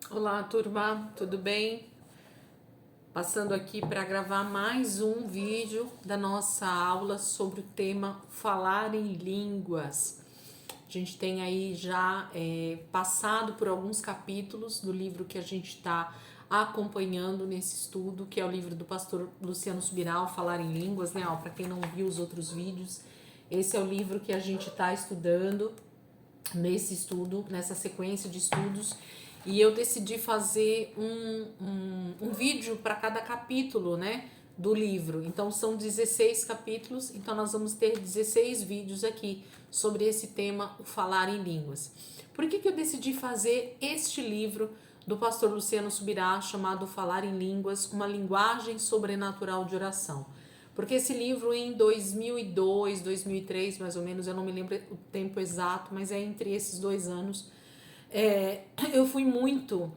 Olá, turma, tudo bem? Passando aqui para gravar mais um vídeo da nossa aula sobre o tema falar em línguas. A gente tem aí já passado por alguns capítulos do livro que a gente está acompanhando nesse estudo, que é o livro do pastor Luciano Subirá, Falar em Línguas, né? Para quem não viu os outros vídeos, esse é o livro que a gente está estudando nesse estudo, nessa sequência de estudos, e eu decidi fazer um vídeo para cada capítulo, né, do livro. Então são 16 capítulos, então nós vamos ter 16 vídeos aqui sobre esse tema, o falar em línguas. Por que eu decidi fazer este livro do pastor Luciano Subirá, chamado Falar em Línguas, uma linguagem sobrenatural de oração? Porque esse livro em 2002, 2003, mais ou menos, eu não me lembro o tempo exato, mas é entre esses 2 anos, eu fui muito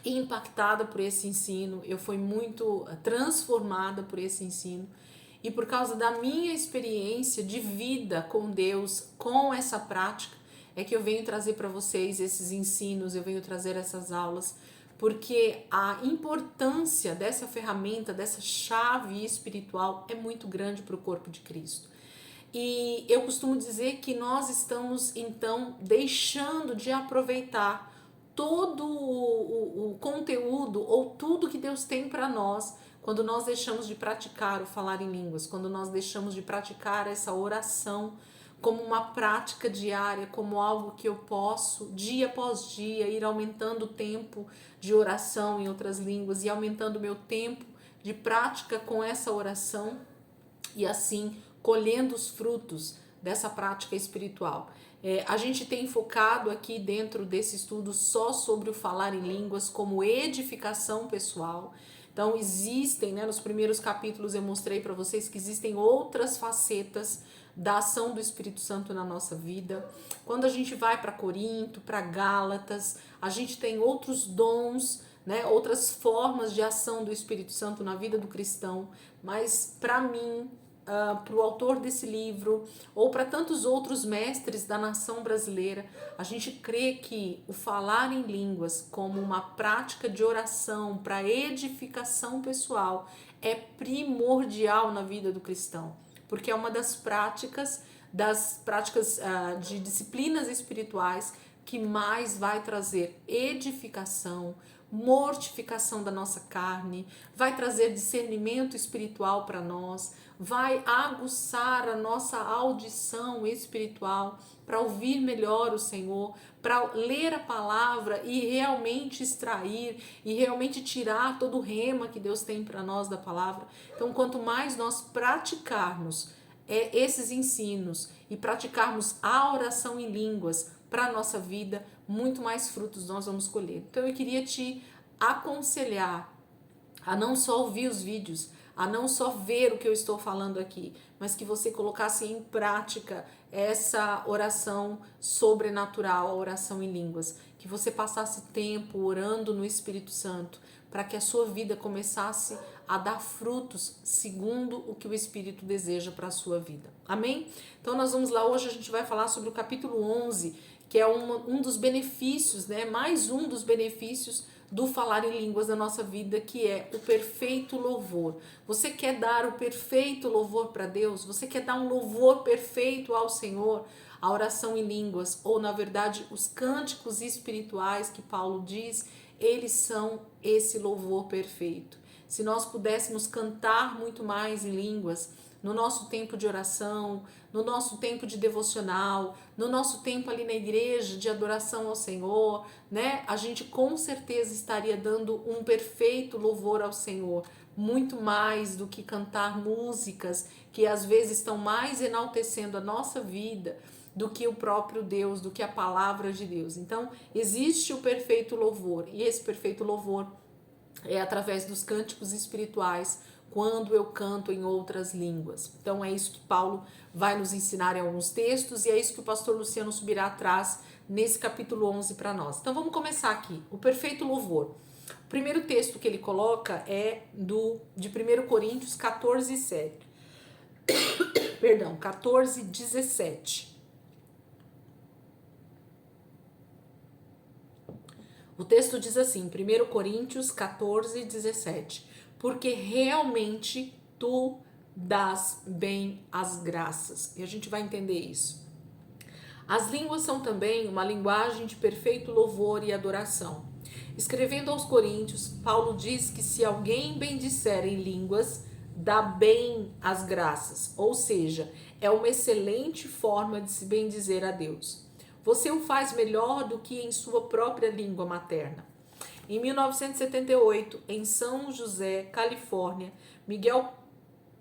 impactada por esse ensino, eu fui muito transformada por esse ensino. E por causa da minha experiência de vida com Deus, com essa prática, é que eu venho trazer para vocês esses ensinos, eu venho trazer essas aulas, porque a importância dessa ferramenta, dessa chave espiritual é muito grande para o corpo de Cristo. E eu costumo dizer que nós estamos então deixando de aproveitar todo o conteúdo ou tudo que Deus tem para nós quando nós deixamos de praticar o falar em línguas, quando nós deixamos de praticar essa oração como uma prática diária, como algo que eu posso, dia após dia, ir aumentando o tempo de oração em outras línguas e aumentando o meu tempo de prática com essa oração e assim colhendo os frutos dessa prática espiritual. A gente tem focado aqui dentro desse estudo só sobre o falar em línguas como edificação pessoal. Então existem, né, nos primeiros capítulos eu mostrei para vocês que existem outras facetas da ação do Espírito Santo na nossa vida. Quando a gente vai para Corinto, para Gálatas, a gente tem outros dons, né, outras formas de ação do Espírito Santo na vida do cristão, mas para mim, para o autor desse livro, ou para tantos outros mestres da nação brasileira, a gente crê que o falar em línguas como uma prática de oração para edificação pessoal é primordial na vida do cristão, porque é uma das práticas de disciplinas espirituais que mais vai trazer edificação, mortificação da nossa carne, vai trazer discernimento espiritual para nós, vai aguçar a nossa audição espiritual para ouvir melhor o Senhor, para ler a palavra e realmente extrair e realmente tirar todo o rema que Deus tem para nós da palavra. Então, quanto mais nós praticarmos esses ensinos e praticarmos a oração em línguas para a nossa vida, muito mais frutos nós vamos colher. Então eu queria te aconselhar a não só ouvir os vídeos, a não só ver o que eu estou falando aqui, mas que você colocasse em prática essa oração sobrenatural, a oração em línguas, que você passasse tempo orando no Espírito Santo, para que a sua vida começasse a dar frutos segundo o que o Espírito deseja para a sua vida. Amém? Então nós vamos lá, hoje a gente vai falar sobre o capítulo 11, que é um dos benefícios, né? Mais um dos benefícios do falar em línguas da nossa vida, que é o perfeito louvor. Você quer dar o perfeito louvor para Deus? Você quer dar um louvor perfeito ao Senhor? A oração em línguas, ou na verdade os cânticos espirituais que Paulo diz, eles são esse louvor perfeito. Se nós pudéssemos cantar muito mais em línguas, no nosso tempo de oração, no nosso tempo de devocional, no nosso tempo ali na igreja de adoração ao Senhor, né? A gente com certeza estaria dando um perfeito louvor ao Senhor, muito mais do que cantar músicas que às vezes estão mais enaltecendo a nossa vida do que o próprio Deus, do que a palavra de Deus. Então, existe o perfeito louvor, e esse perfeito louvor é através dos cânticos espirituais, quando eu canto em outras línguas. Então é isso que Paulo vai nos ensinar em alguns textos e é isso que o pastor Luciano Subirá traz nesse capítulo 11 para nós. Então vamos começar aqui, o perfeito louvor. O primeiro texto que ele coloca é de 1 Coríntios 14, 7. Perdão, 14, 17. O texto diz assim, 1 Coríntios 14, 17. Porque realmente tu dás bem as graças. E a gente vai entender isso. As línguas são também uma linguagem de perfeito louvor e adoração. Escrevendo aos Coríntios, Paulo diz que se alguém bendisser em línguas, dá bem as graças, ou seja, é uma excelente forma de se bendizer a Deus. Você o faz melhor do que em sua própria língua materna. Em 1978, em São José, Califórnia, Miguel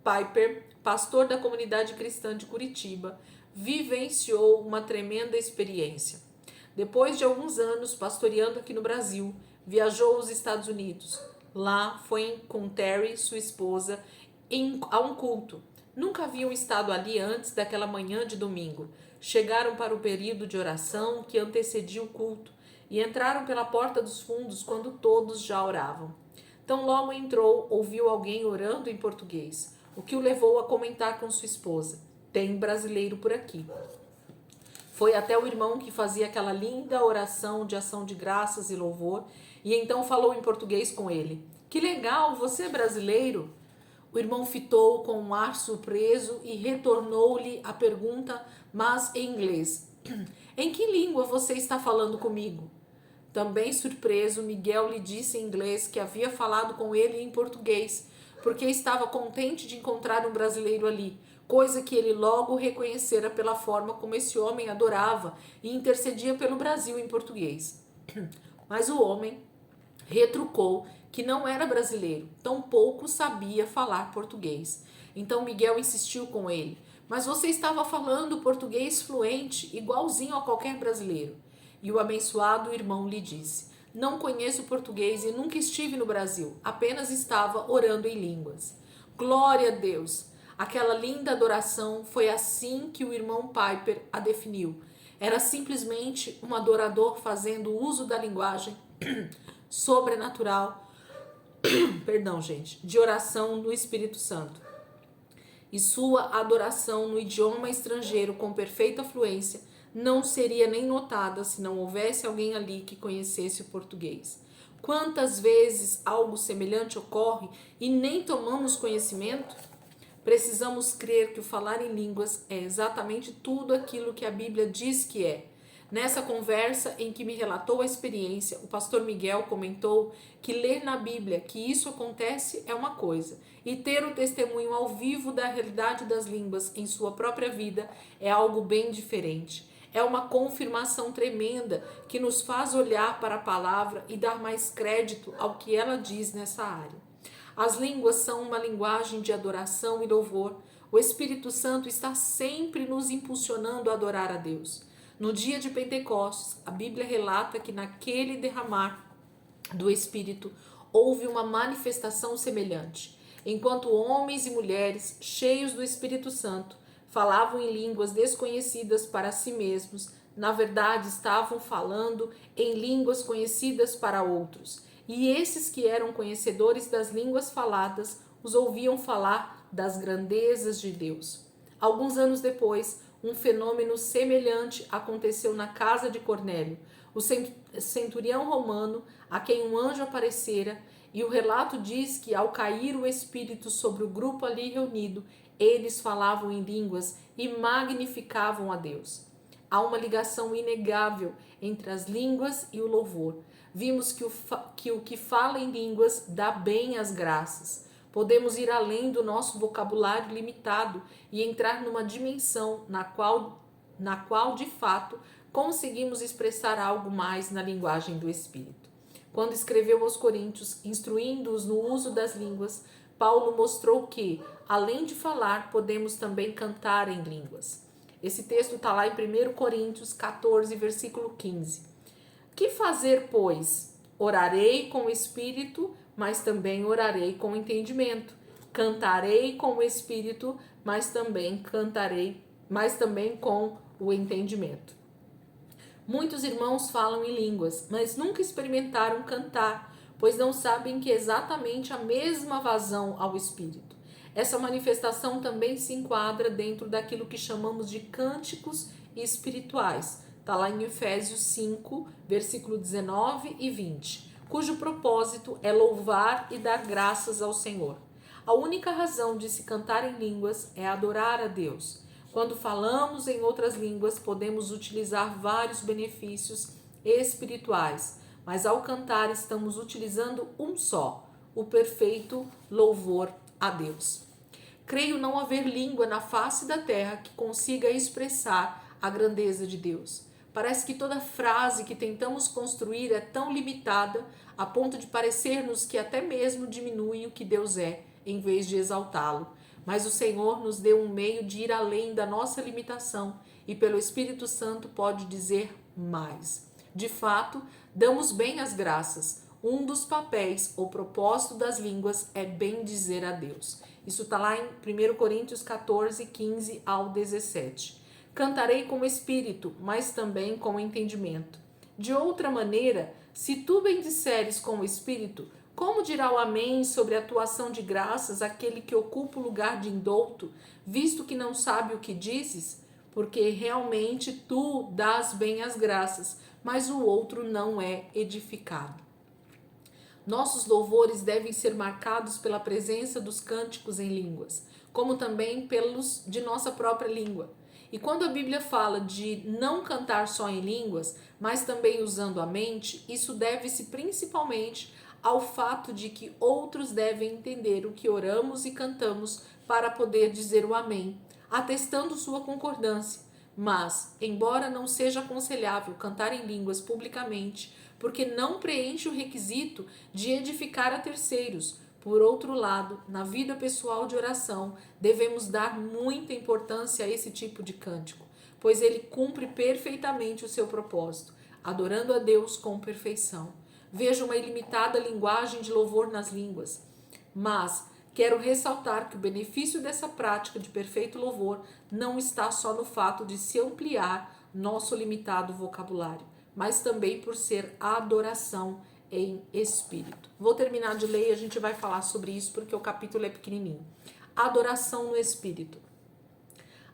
Piper, pastor da comunidade cristã de Curitiba, vivenciou uma tremenda experiência. Depois de alguns anos pastoreando aqui no Brasil, viajou aos Estados Unidos. Lá foi com Terry, sua esposa, a um culto. Nunca haviam estado ali antes daquela manhã de domingo. Chegaram para o período de oração que antecedia o culto e entraram pela porta dos fundos quando todos já oravam. Tão logo entrou, ouviu alguém orando em português, o que o levou a comentar com sua esposa: tem brasileiro por aqui. Foi até o irmão que fazia aquela linda oração de ação de graças e louvor e então falou em português com ele. Que legal, você é brasileiro? O irmão fitou com um ar surpreso e retornou-lhe a pergunta, mas em inglês. Em que língua você está falando comigo? Também surpreso, Miguel lhe disse em inglês que havia falado com ele em português, porque estava contente de encontrar um brasileiro ali, coisa que ele logo reconhecera pela forma como esse homem adorava e intercedia pelo Brasil em português. Mas o homem retrucou que não era brasileiro, tampouco sabia falar português. Então Miguel insistiu com ele: mas você estava falando português fluente, igualzinho a qualquer brasileiro. E o abençoado irmão lhe disse: não conheço português e nunca estive no Brasil, apenas estava orando em línguas. Glória a Deus! Aquela linda adoração foi assim que o irmão Piper a definiu. Era simplesmente um adorador fazendo uso da linguagem sobrenatural, de oração no Espírito Santo. E sua adoração no idioma estrangeiro com perfeita fluência não seria nem notada se não houvesse alguém ali que conhecesse o português. Quantas vezes algo semelhante ocorre e nem tomamos conhecimento? Precisamos crer que o falar em línguas é exatamente tudo aquilo que a Bíblia diz que é. Nessa conversa em que me relatou a experiência, o pastor Miguel comentou que ler na Bíblia que isso acontece é uma coisa, e ter o testemunho ao vivo da realidade das línguas em sua própria vida é algo bem diferente. É uma confirmação tremenda que nos faz olhar para a palavra e dar mais crédito ao que ela diz nessa área. As línguas são uma linguagem de adoração e louvor. O Espírito Santo está sempre nos impulsionando a adorar a Deus. No dia de Pentecostes, a Bíblia relata que naquele derramar do Espírito houve uma manifestação semelhante. Enquanto homens e mulheres, cheios do Espírito Santo, falavam em línguas desconhecidas para si mesmos, na verdade estavam falando em línguas conhecidas para outros. E esses que eram conhecedores das línguas faladas os ouviam falar das grandezas de Deus. Alguns anos depois, um fenômeno semelhante aconteceu na casa de Cornélio, o centurião romano a quem um anjo aparecera, e o relato diz que ao cair o Espírito sobre o grupo ali reunido, eles falavam em línguas e magnificavam a Deus. Há uma ligação inegável entre as línguas e o louvor. Vimos que o que fala em línguas dá bem as graças. Podemos ir além do nosso vocabulário limitado e entrar numa dimensão na qual de fato conseguimos expressar algo mais na linguagem do Espírito. Quando escreveu aos Coríntios, instruindo-os no uso das línguas, Paulo mostrou que, além de falar, podemos também cantar em línguas. Esse texto está lá em 1 Coríntios 14, versículo 15. Que fazer, pois? Orarei com o Espírito, mas também orarei com o entendimento. Cantarei com o Espírito, mas também com o entendimento. Muitos irmãos falam em línguas, mas nunca experimentaram cantar, pois não sabem que é exatamente a mesma vazão ao Espírito. Essa manifestação também se enquadra dentro daquilo que chamamos de cânticos espirituais, Está lá em Efésios 5, versículo 19 e 20, cujo propósito é louvar e dar graças ao Senhor. A única razão de se cantar em línguas é adorar a Deus. Quando falamos em outras línguas, podemos utilizar vários benefícios espirituais, mas ao cantar estamos utilizando um só, o perfeito louvor a Deus. Creio não haver língua na face da terra que consiga expressar a grandeza de Deus. Parece que toda frase que tentamos construir é tão limitada a ponto de parecer-nos que até mesmo diminui o que Deus é, em vez de exaltá-lo. Mas o Senhor nos deu um meio de ir além da nossa limitação e pelo Espírito Santo pode dizer mais. De fato, damos bem as graças. Um dos papéis ou propósito das línguas é bendizer a Deus. Isso está lá em 1 Coríntios 14, 15 ao 17. Cantarei com espírito, mas também com entendimento. De outra maneira, se tu bendisseres com o espírito, como dirá o amém sobre a tua ação de graças aquele que ocupa o lugar de indouto, visto que não sabe o que dizes? Porque realmente tu dás bem as graças, mas o outro não é edificado. Nossos louvores devem ser marcados pela presença dos cânticos em línguas, como também pelos de nossa própria língua. E quando a Bíblia fala de não cantar só em línguas, mas também usando a mente, isso deve-se principalmente ao fato de que outros devem entender o que oramos e cantamos para poder dizer o amém, atestando sua concordância. Mas, embora não seja aconselhável cantar em línguas publicamente, porque não preenche o requisito de edificar a terceiros, por outro lado, na vida pessoal de oração, devemos dar muita importância a esse tipo de cântico, pois ele cumpre perfeitamente o seu propósito, adorando a Deus com perfeição. Vejo uma ilimitada linguagem de louvor nas línguas, mas quero ressaltar que o benefício dessa prática de perfeito louvor não está só no fato de se ampliar nosso limitado vocabulário, mas também por ser adoração em espírito. Vou terminar de ler e a gente vai falar sobre isso porque o capítulo é pequenininho. Adoração no espírito.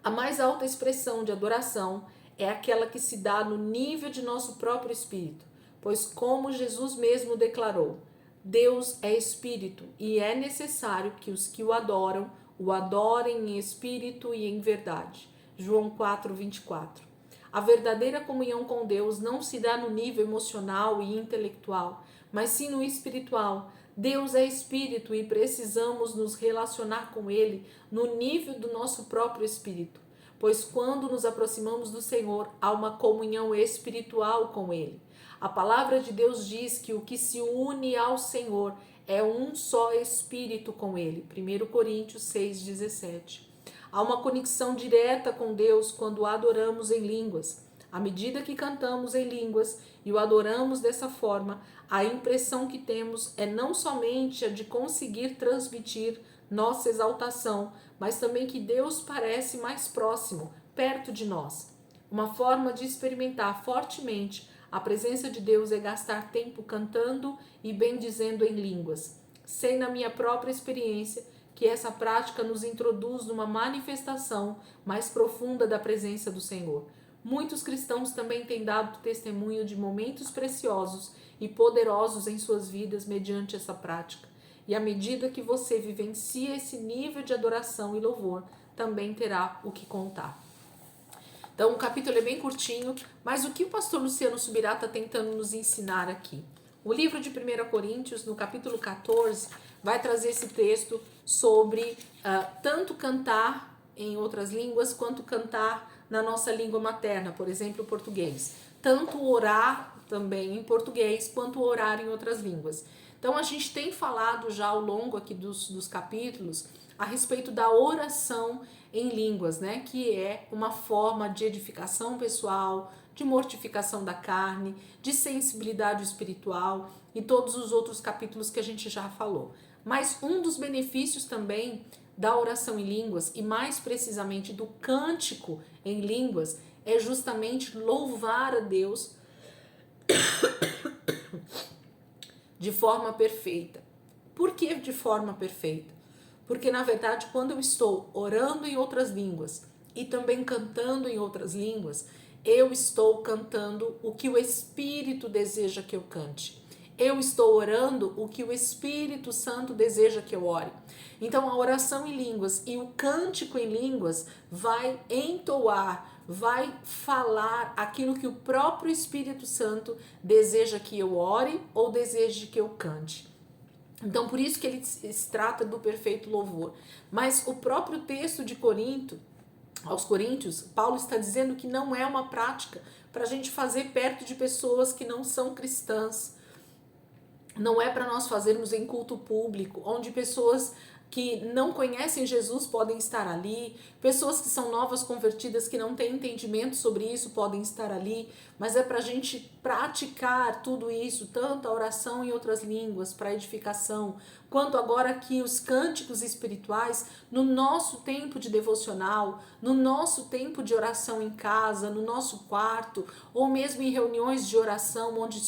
A mais alta expressão de adoração é aquela que se dá no nível de nosso próprio espírito, pois como Jesus mesmo declarou, Deus é espírito e é necessário que os que o adorem em espírito e em verdade. João 4:24. A verdadeira comunhão com Deus não se dá no nível emocional e intelectual, mas sim no espiritual. Deus é espírito e precisamos nos relacionar com Ele no nível do nosso próprio espírito, pois quando nos aproximamos do Senhor, há uma comunhão espiritual com Ele. A palavra de Deus diz que o que se une ao Senhor é um só espírito com Ele. 1 Coríntios 6:17. Há uma conexão direta com Deus quando o adoramos em línguas. À medida que cantamos em línguas e o adoramos dessa forma, a impressão que temos é não somente a de conseguir transmitir nossa exaltação, mas também que Deus parece mais próximo, perto de nós. Uma forma de experimentar fortemente a presença de Deus é gastar tempo cantando e bendizendo em línguas. Sei na minha própria experiência que essa prática nos introduz numa manifestação mais profunda da presença do Senhor. Muitos cristãos também têm dado testemunho de momentos preciosos e poderosos em suas vidas mediante essa prática. E à medida que você vivencia esse nível de adoração e louvor, também terá o que contar. Então o capítulo é bem curtinho, mas o que o pastor Luciano Subirá está tentando nos ensinar aqui? O livro de 1 Coríntios, no capítulo 14, vai trazer esse texto sobre tanto cantar em outras línguas quanto cantar na nossa língua materna, por exemplo, o português. Tanto orar também em português quanto orar em outras línguas. Então a gente tem falado já ao longo aqui dos capítulos a respeito da oração em línguas, né? Que é uma forma de edificação pessoal, de mortificação da carne, de sensibilidade espiritual e todos os outros capítulos que a gente já falou. Mas um dos benefícios também da oração em línguas e mais precisamente do cântico em línguas é justamente louvar a Deus de forma perfeita. Por que de forma perfeita? Porque na verdade quando eu estou orando em outras línguas e também cantando em outras línguas, Eu estou cantando o que o Espírito deseja que eu cante. Eu estou orando o que o Espírito Santo deseja que eu ore. Então a oração em línguas e o cântico em línguas vai entoar, vai falar aquilo que o próprio Espírito Santo deseja que eu ore ou deseja que eu cante. Então por isso que ele se trata do perfeito louvor. Mas o próprio texto de Corinto, aos Coríntios, Paulo está dizendo que não é uma prática para a gente fazer perto de pessoas que não são cristãs. Não é para nós fazermos em culto público, onde pessoas que não conhecem Jesus podem estar ali, pessoas que são novas convertidas que não têm entendimento sobre isso podem estar ali, mas é para a gente praticar tudo isso, tanto a oração em outras línguas para edificação, quanto agora aqui os cânticos espirituais no nosso tempo de devocional, no nosso tempo de oração em casa, no nosso quarto, ou mesmo em reuniões de oração onde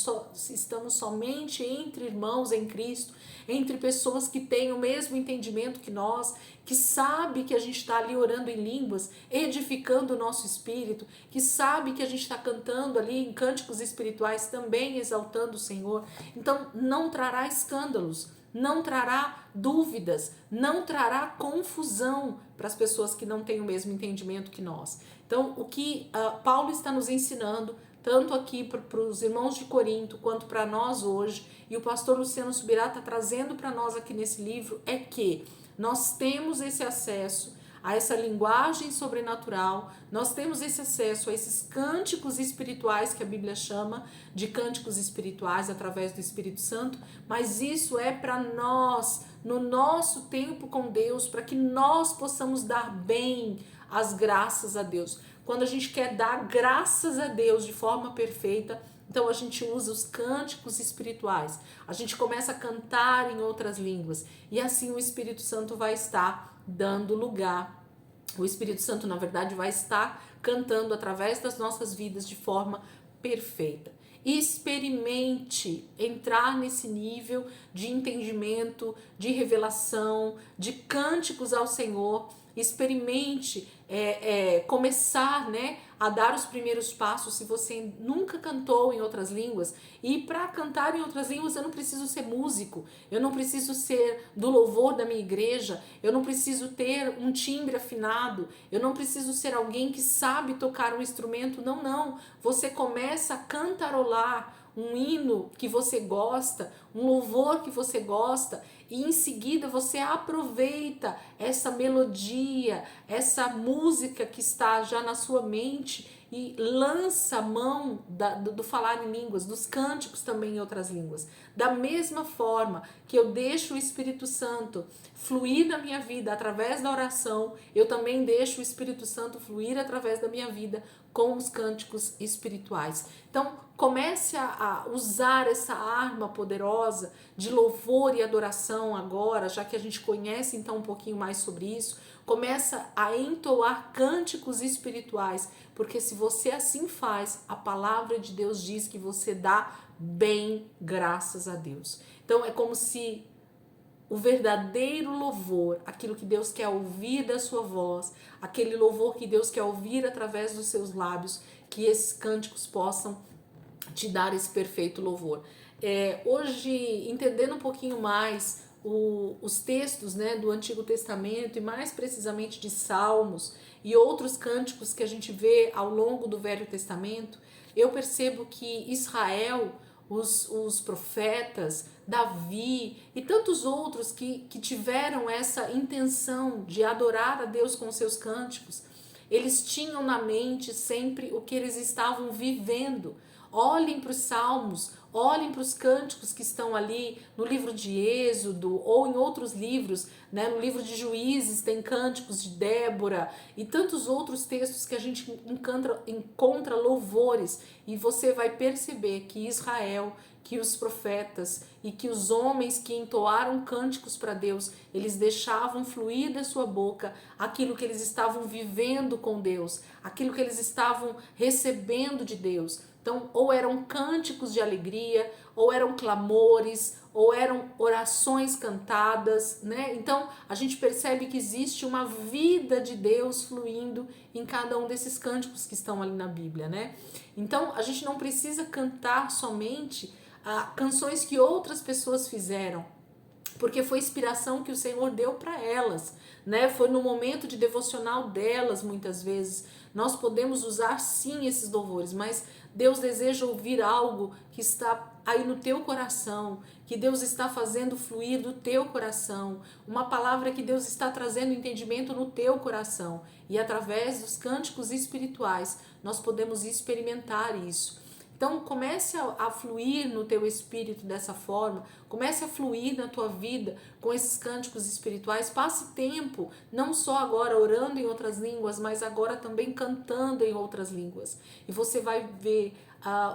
estamos somente entre irmãos em Cristo, entre pessoas que têm o mesmo entendimento que nós, que sabe que a gente está ali orando em línguas, edificando o nosso espírito, que sabe que a gente está cantando ali em cânticos espirituais também exaltando o Senhor. Então não trará escândalos, não trará dúvidas, não trará confusão para as pessoas que não têm o mesmo entendimento que nós. Então o que Paulo está nos ensinando, tanto aqui para os irmãos de Corinto, quanto para nós hoje, e o pastor Luciano Subirá está trazendo para nós aqui nesse livro, é que nós temos esse acesso a essa linguagem sobrenatural, nós temos esse acesso a esses cânticos espirituais que a Bíblia chama de cânticos espirituais através do Espírito Santo, mas isso é para nós, no nosso tempo com Deus, para que nós possamos dar bem as graças a Deus. Quando a gente quer dar graças a Deus de forma perfeita, então a gente usa os cânticos espirituais, a gente começa a cantar em outras línguas e assim o Espírito Santo vai estar dando lugar. O Espírito Santo, na verdade, vai estar cantando através das nossas vidas de forma perfeita. Experimente entrar nesse nível de entendimento, de revelação, de cânticos ao Senhor. Experimente começar, né, a dar os primeiros passos se você nunca cantou em outras línguas. E para cantar em outras línguas eu não preciso ser músico, eu não preciso ser do louvor da minha igreja, eu não preciso ter um timbre afinado, eu não preciso ser alguém que sabe tocar um instrumento. Não. Você começa a cantarolar um hino que você gosta, um louvor que você gosta, e em seguida você aproveita essa melodia, essa música que está já na sua mente e lança a mão do falar em línguas, dos cânticos também em outras línguas. Da mesma forma que eu deixo o Espírito Santo fluir na minha vida através da oração, eu também deixo o Espírito Santo fluir através da minha vida com os cânticos espirituais. Então, comece a usar essa arma poderosa de louvor e adoração agora, já que a gente conhece então um pouquinho mais sobre isso. Começa a entoar cânticos espirituais, porque se você assim faz, a palavra de Deus diz que você dá bem graças a Deus. Então é como se o verdadeiro louvor, aquilo que Deus quer ouvir da sua voz, aquele louvor que Deus quer ouvir através dos seus lábios, que esses cânticos possam te dar esse perfeito louvor. Hoje, entendendo um pouquinho mais os textos, né, do Antigo Testamento e mais precisamente de Salmos e outros cânticos que a gente vê ao longo do Velho Testamento, eu percebo que Israel, os profetas, Davi e tantos outros que tiveram essa intenção de adorar a Deus com seus cânticos, eles tinham na mente sempre o que eles estavam vivendo. Olhem para os salmos, olhem para os cânticos que estão ali no livro de Êxodo ou em outros livros, né? No livro de Juízes tem cânticos de Débora e tantos outros textos que a gente encontra louvores, e você vai perceber que Israel, que os profetas e que os homens que entoaram cânticos para Deus, eles deixavam fluir da sua boca aquilo que eles estavam vivendo com Deus, aquilo que eles estavam recebendo de Deus. Então, ou eram cânticos de alegria, ou eram clamores, ou eram orações cantadas, né? Então, a gente percebe que existe uma vida de Deus fluindo em cada um desses cânticos que estão ali na Bíblia, né? Então, a gente não precisa cantar somente canções que outras pessoas fizeram, porque foi inspiração que o Senhor deu para elas, né? Foi no momento de devocional delas, muitas vezes. Nós podemos usar sim esses louvores, mas Deus deseja ouvir algo que está aí no teu coração, que Deus está fazendo fluir do teu coração, uma palavra que Deus está trazendo entendimento no teu coração. E através dos cânticos espirituais, nós podemos experimentar isso. Então comece a fluir no teu espírito dessa forma, comece a fluir na tua vida com esses cânticos espirituais, passe tempo, não só agora orando em outras línguas, mas agora também cantando em outras línguas. E você vai ver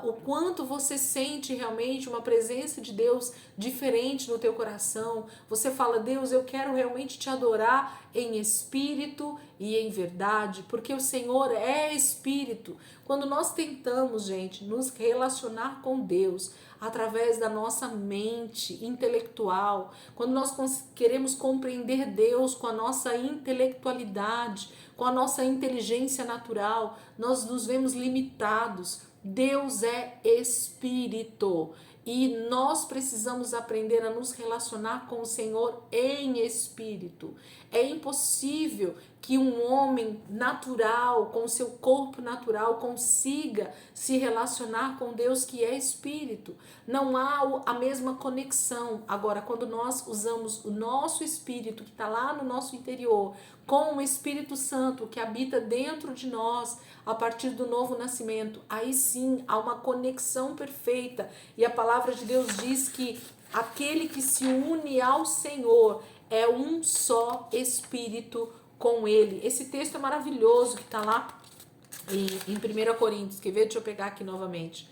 o quanto você sente realmente uma presença de Deus diferente no teu coração. Você fala, Deus, eu quero realmente te adorar em espírito e em verdade, porque o Senhor é espírito. Quando nós tentamos, gente, nos relacionar com Deus através da nossa mente intelectual, quando nós queremos compreender Deus com a nossa intelectualidade, com a nossa inteligência natural, nós nos vemos limitados. Deus é espírito e nós precisamos aprender a nos relacionar com o Senhor em espírito. É impossível que um homem natural, com o seu corpo natural, consiga se relacionar com Deus que é espírito. Não há a mesma conexão. Agora, quando nós usamos o nosso espírito, que está lá no nosso interior, com o Espírito Santo que habita dentro de nós a partir do novo nascimento, aí sim há uma conexão perfeita. E a palavra de Deus diz que aquele que se une ao Senhor é um só espírito com ele. Esse texto é maravilhoso que está lá em 1 Coríntios. Quer ver? Deixa eu pegar aqui novamente.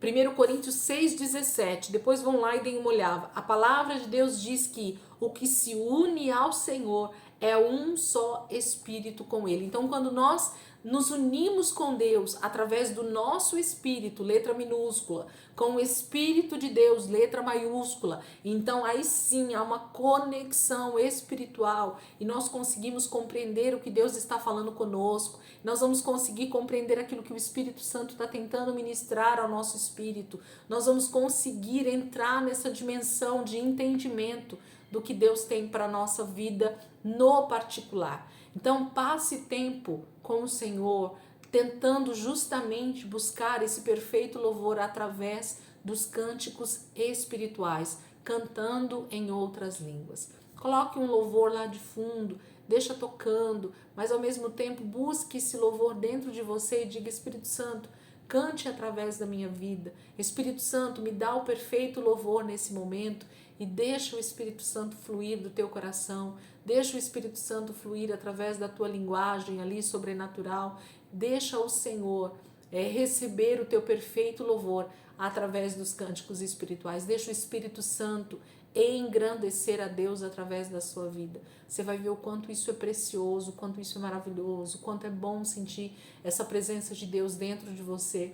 1 Coríntios 6,17. Depois vão lá e deem uma olhada. A palavra de Deus diz que o que se une ao Senhor é um só espírito com ele. Então, quando nós nos unimos com Deus através do nosso espírito, letra minúscula, com o Espírito de Deus, letra maiúscula, então aí sim há uma conexão espiritual e nós conseguimos compreender o que Deus está falando conosco. Nós vamos conseguir compreender aquilo que o Espírito Santo está tentando ministrar ao nosso espírito. Nós vamos conseguir entrar nessa dimensão de entendimento do que Deus tem para a nossa vida no particular. Então passe tempo com o Senhor, tentando justamente buscar esse perfeito louvor através dos cânticos espirituais, cantando em outras línguas. Coloque um louvor lá de fundo, deixa tocando, mas ao mesmo tempo busque esse louvor dentro de você e diga, Espírito Santo, cante através da minha vida. Espírito Santo, me dá o perfeito louvor nesse momento e deixa o Espírito Santo fluir do teu coração. Deixa o Espírito Santo fluir através da tua linguagem ali sobrenatural. Deixa o Senhor receber o teu perfeito louvor através dos cânticos espirituais. Deixa o Espírito Santo engrandecer a Deus através da sua vida. Você vai ver o quanto isso é precioso, o quanto isso é maravilhoso, o quanto é bom sentir essa presença de Deus dentro de você.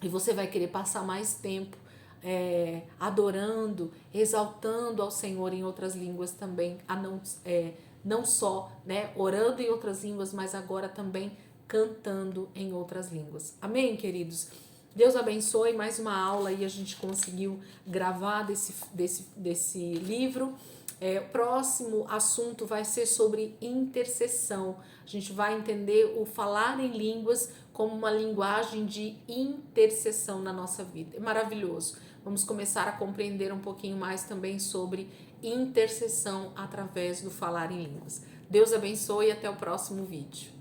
E você vai querer passar mais tempo adorando, exaltando ao Senhor em outras línguas também, não só orando em outras línguas, mas agora também cantando em outras línguas. Amém, queridos? Deus abençoe, mais uma aula e a gente conseguiu gravar desse livro. O próximo assunto vai ser sobre intercessão. A gente vai entender o falar em línguas como uma linguagem de intercessão na nossa vida. É maravilhoso. Vamos começar a compreender um pouquinho mais também sobre intercessão através do falar em línguas. Deus abençoe e até o próximo vídeo.